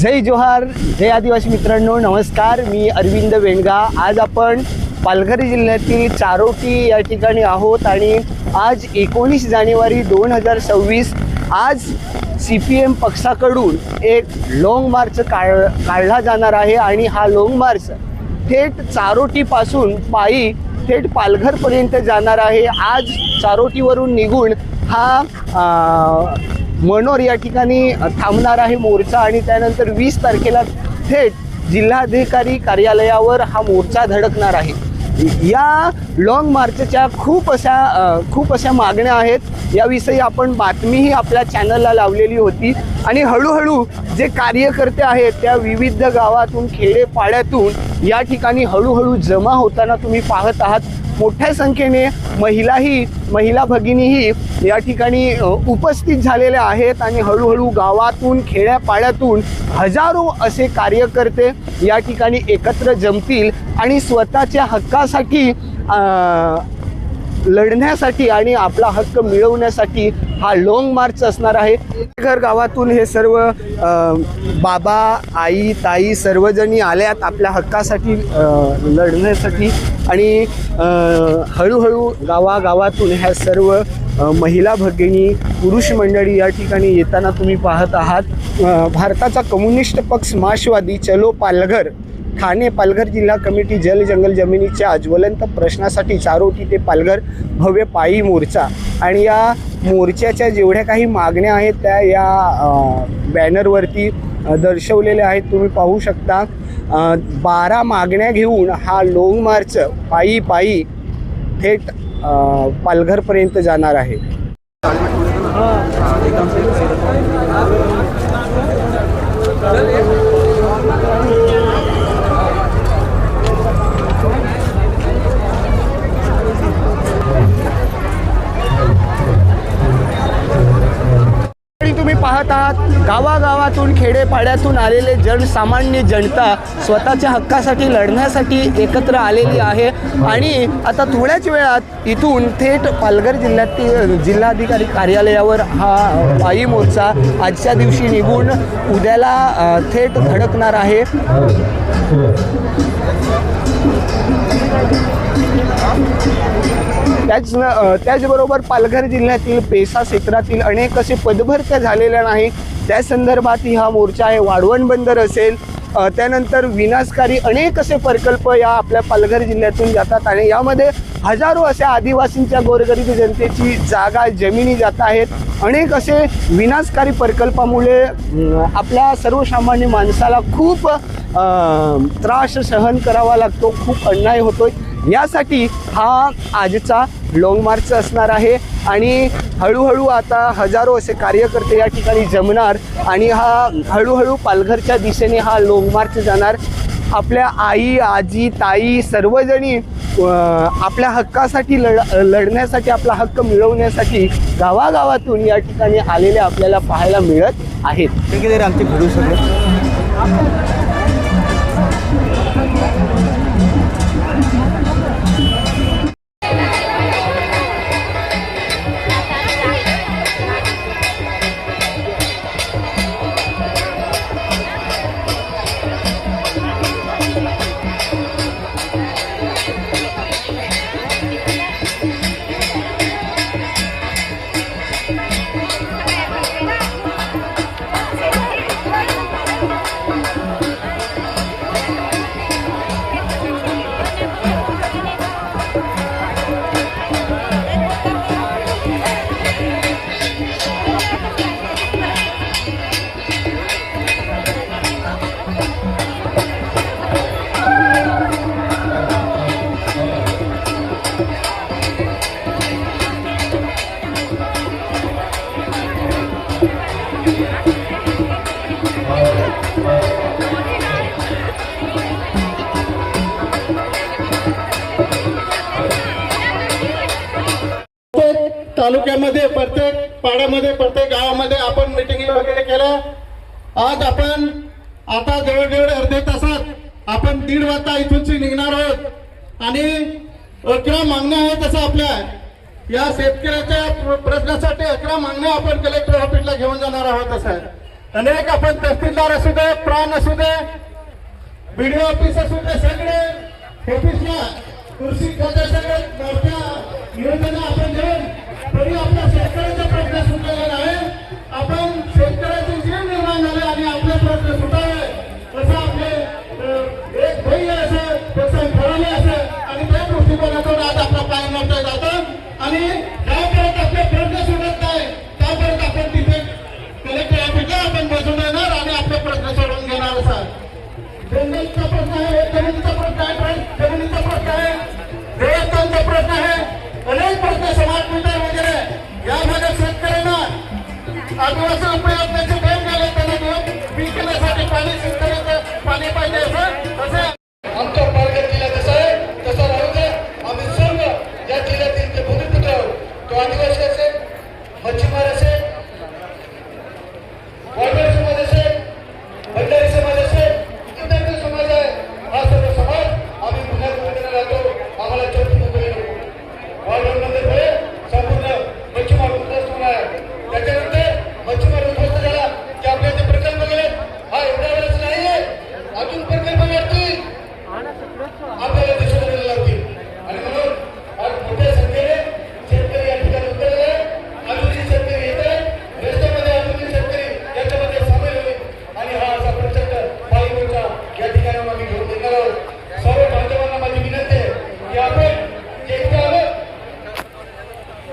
जय जोहार, जय आदिवासी मित्रांनो, नमस्कार. मी अरविंद वेणगा. आज आपण पालघर जिल्ह्यातील चारोटी या ठिकाणी आहोत आणि आज 19 जानेवारी 2026 आज CPM पक्षाकडून एक लॉंग मार्च काढला जाणार आहे आणि हा लॉंग मार्च थेट चारोटीपासून पायी थेट पालघरपर्यंत जाणार आहे. आज चारोटीवरून निघून हा मनोर या ठिकाणी थांबणार आहे मोर्चा आणि त्यानंतर 20 तारखेला थेट जिल्हाधिकारी कार्यालयावर हा मोर्चा धडकणार आहे. या लॉंग मार्चच्या खूप अशा मागण्या आहेत. याविषयी आपण बातमीही आपल्या चॅनलला लावलेली होती आणि हळूहळू जे कार्यकर्ते आहेत त्या विविध गावातून खेडेपाड्यातून या ठिकाणी हळूहळू जमा होताना तुम्ही पाहत आहात. मोठ्या संख्येने महिला भगिनीही या ठिकाणी उपस्थित झालेल्या आहेत आणि हळूहळू गावातून खेड्यापाड्यातून हजारो असे कार्यकर्ते या ठिकाणी एकत्र जमतील आणि स्वतःच्या हक्कासाठी लढण्यासाठी आणि आपला हक्क मिळवण्यासाठी हा लॉंग मार्च असणार आहे. घर गावातून हे सर्व बाबा, आई, ताई सर्वजणी आल्यात आपल्या हक्कासाठी लढण्यासाठी आणि हळूहळू गावागावातून ह्या सर्व महिला भगिनी, पुरुष मंडळी या ठिकाणी येताना तुम्ही पाहत आहात. भारताचा कम्युनिस्ट पक्ष मार्क्सवादी चलो पालघर ठाणे पालघर जिल्हा कमिटी जल जंगल जमिनीच्या ज्वलंत प्रश्नासाठी चारोटी ते पालघर भव्य पायी मोर्चा आणि या मोर्चाच्या जेवढ्या काही मागण्या आहेत त्या या बॅनरवरती दर्शवलेल्या आहेत. तुम्ही पाहू शकता 12 मागण्या घेऊन हा लॉंग मार्च पायी थेट पालघरपर्यंत जाणार आहे. तुम्ही पाहत आहात गावागावातून खेडेपाड्यातून आलेले जनसामान्य जनता स्वतःच्या हक्कासाठी लढण्यासाठी एकत्र आलेली आहे आणि आता थोड्याच वेळात इथून थेट पालघर जिल्ह्यातील जिल्हाधिकारी कार्यालयावर हा पायी मोर्चा आजच्या दिवशी निघून उद्याला थेट धडकणार आहे. त्याचबरोबर पालघर जिल्ह्यातील पेसा क्षेत्रातील अनेक असे पदभरत्या झालेल्या नाही त्या संदर्भातही हा मोर्चा आहे. वाढवण बंदर असेल, त्यानंतर विनाशकारी अनेक असे प्रकल्प या आपल्या पालघर जिल्ह्यातून जातात आणि यामध्ये हजारो अशा आदिवासींच्या गोरगरीब जनतेची जागा जमिनी जात आहेत. अनेक असे विनाशकारी प्रकल्पामुळे आपल्या सर्वसामान्य माणसाला खूप त्रास सहन करावा लागतो, खूप अन्याय होतोय. यासाठी हा आजचा लॉंग मार्च असणार आहे आणि हळूहळू आता हजारो असे कार्यकर्ते या ठिकाणी जमणार आणि हा हळूहळू पालघरच्या दिशेने हा लॉंग मार्च जाणार. आपल्या आई, आजी, ताई सर्वजणी आपल्या हक्कासाठी लढण्यासाठी आपला हक्क मिळवण्यासाठी गावागावातून या ठिकाणी आलेले आपल्याला पाहायला मिळत आहेत. आमचे व्हिडिओ सगळे तालुक्यामध्ये प्रत्येक पाड्यामध्ये प्रत्येक गावामध्ये आपण मीटिंग वगैरे केल्या. आज आपण आता जवळजवळ अर्ध्या तासात आपण 1:30 वाजता इथूनची निघणार आहोत आणि 11 मागण्या आहेत तसं आपल्या या शेतकऱ्याच्या प्रश्नासाठी 11 मागण्या आपण कलेक्टर ऑफिसला घेऊन जाणार आहोत. असं अनेक आपण तहसीलदार असू दे, प्राण असू दे, बीडीओ ऑफिस असू दे, सगळे ऑफिसला कृषी खात्या सगळे मोठ्या योजना आपण देऊन तरी आपल्या शेतकऱ्याचा प्रश्न सुटलेला आहे. आपण शेतकऱ्याचे जीव निर्माण झाले आणि आपले प्रश्न सुटावे असं आपले एक ध्येय असं तसं ठरवले असं आणि त्या दृष्टिकोनातून आज आपला पाय मोठा जातं आणि त्यापर्यंत आपले प्रश्न सुटत नाही त्यापर्यंत आपण तिथे कलेक्टर ऑफिसला आपण बसून येणार आणि आपले प्रश्न सोडवून घेणार असाल. जमिनीचा प्रश्न आहे, जमिनीचा प्रश्न आहे, जमिनीचा प्रश्न आहे, देवस्थानचा प्रश्न आहे, अनेक प्रश्न समाज मीटर वगैरे या भागात शेतकऱ्यांना आदिवासी उपयोजनेचे देव गेले त्यांना देऊन पीक घेण्यासाठी पाणी शेतकऱ्याचं पाणी पाहिजे असं आमचा पालघर जिल्हा जसा आहे तसा राहू दे. आम्ही सर्व या जिल्ह्यातील जे भूमिपुत्र आहोत तो आदिवासी असेल, मच्छीमार असेल, वाघेरी समाज असेल, भंडारी समाज असेल, इतर समाज आहे, हा सर्व समाज आम्ही पुन्हा राहतो. आम्हाला चौथी नोकरी नको. वाघेरीमध्ये संपूर्ण मच्छीमार उद्ध्वस्त होणार आहे. त्याच्यानंतर मच्छीमार उद्ध्वस्त झाला की आपले जे प्रकल्प गेले हा एवढा वेळच नाहीये, अजून प्रकल्प येतील आपल्याला दिसून लागतील आणि म्हणून आज मोठ्या संख्येने शेतकरी या ठिकाणी उतरले आहे. अजूनही शेतकरी येत आहे, रस्त्यामध्ये अजूनही शेतकरी याच्यामध्ये सामील होईल आणि हा असा प्रचंड पायी मोर्चा या ठिकाणी आम्ही घेऊन येणार आहोत. सर्व बांधवांना माझी विनंती आहे की आपण जे इथे आलो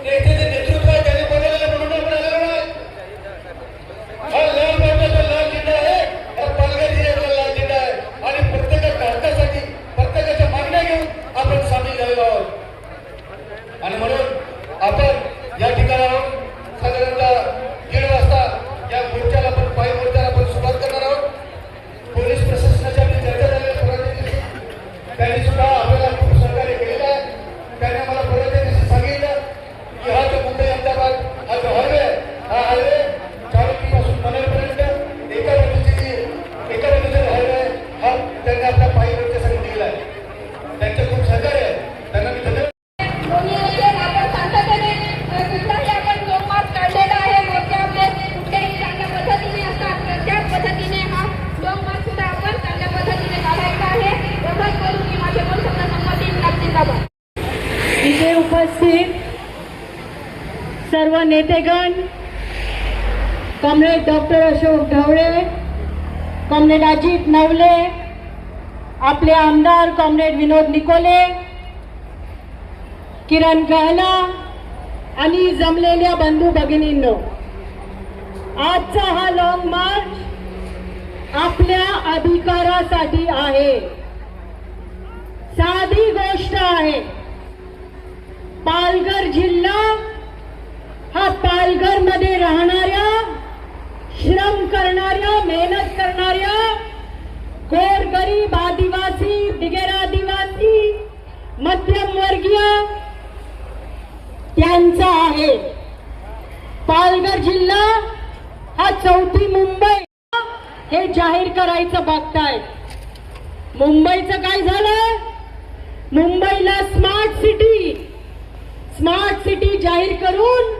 ते इथे जे नेतृत्व आहे त्यांनी बनवलेलं म्हणून आपण आलेलो नाही. हा लाल भारताचा लाल झेंडा आहे, हा पालघर जिल्ह्याचा लाल झेंडा आहे आणि प्रत्येकाच्या हक्कासाठी प्रत्येकाच्या मागण्या घेऊन आपण सामील झालेलो आहोत आणि म्हणून आपण या ठिकाणी आहोत. साधारणतः 1:30 वाजता या मोर्चाला आपण पायी मोर्चाला आपण सुरुवात करणार आहोत. पोलीस प्रशासनाची आपली चर्चा झालेली परवाच्या दिवशी त्यांनी सुद्धा आपल्याला खूप सहकार्य केलेलं आहे. त्याने आम्हाला परवाच्या दिवशी सांगितलं की हा जो मुंबई अहमदाबाद हा जो हायवे हा हायवे चारोटीपासून मनरपर्यंत एका बाजूचा हायवे आहे हा त्यांनी आपल्या पायी मोर्चासाठी दिलेला आहे. त्यांचं खूप सहकार्य आहे, त्यांना मी धन्यवाद. आपण शांततेने कुठलाही आपण लोकमार्ग काढलेला आहे. मोर्चामध्ये कुठल्याही चांगल्या पद्धतीने असतात तर त्याच पद्धतीने हा लोकमार्ग सुद्धा आपण चांगल्या पद्धतीने काढायचा आहे. एवढंच करून मी माझे दोन शब्द संमती जिंदाबाद. इथे उपस्थित सर्व नेतेगण, comrade doctor Ashok Dhawale, comrade Ajit Navale, आपले आमदार कॉम्रेड विनोद निकोले, किरण गहला आणि जमलेल्या बंधू भगिनींनो, आजचा हा लॉंग मार्च आपल्या अधिकारासाठी आहे. साधी गोष्ट आहे. पालघर जिल्हा हा पालघर मध्ये राहणाऱ्या, श्रम करणाऱ्या, मेहनत करणाऱ्या गोरगरीब आदिवासी, बिगर आदिवासी, मध्यमवर्गीय त्यांचा आहे. पालघर जिल्हा हा चौथी मुंबई हे जाहीर करायचं बघतायत. मुंबईचं काय झालं? मुंबईला स्मार्ट सिटी जाहीर करून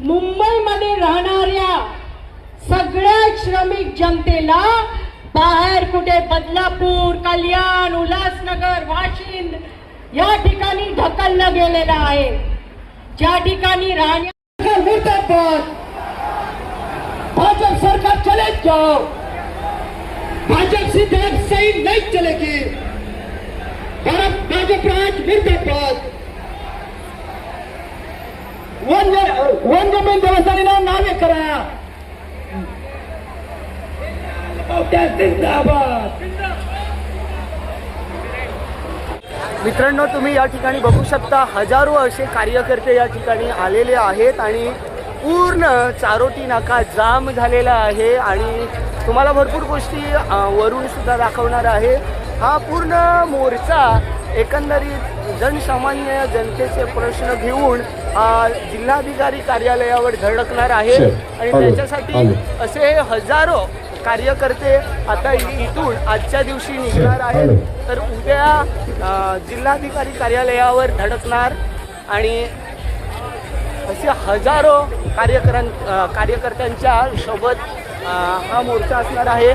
मुंबईमध्ये राहणाऱ्या सगळ्या श्रमिक जनतेला बाहेर कुठे बदलापूर, कल्याण, उल्हासनगर, वाशिंद या ठिकाणी ढकललं गेलेलं आहे. ज्या ठिकाणी राहण्या मुर्दाबाद, भाजप सरकार चले जाओ, भाजप से सही नहीं चलेगी, भाजप राज मुर्दाबाद. वन जमीन देवस्थानीला नावे करा, जिंदाबाद. मित्रांनो, तुम्ही या ठिकाणी बघू शकता हजारो असे कार्यकर्ते या ठिकाणी आलेले आहेत आणि पूर्ण चारोटी नाका जाम झालेला आहे आणि तुम्हाला भरपूर गोष्टी वरून सुद्धा दाखवणार आहे. हा पूर्ण मोर्चा एकंदरीत जनसामान्य जनतेचे प्रश्न घेऊन जिल्हाधिकारी कार्यालयावर धडकणार आहे आणि त्याच्यासाठी असे हजारो कार्यकर्ते आता इथून आजच्या दिवशी निघणार आहेत. तर उद्या जिल्हाधिकारी कार्यालयावर धडकणार आणि असे हजारो कार्यकर्त्यांच्या सोबत हा मोर्चा असणार आहे.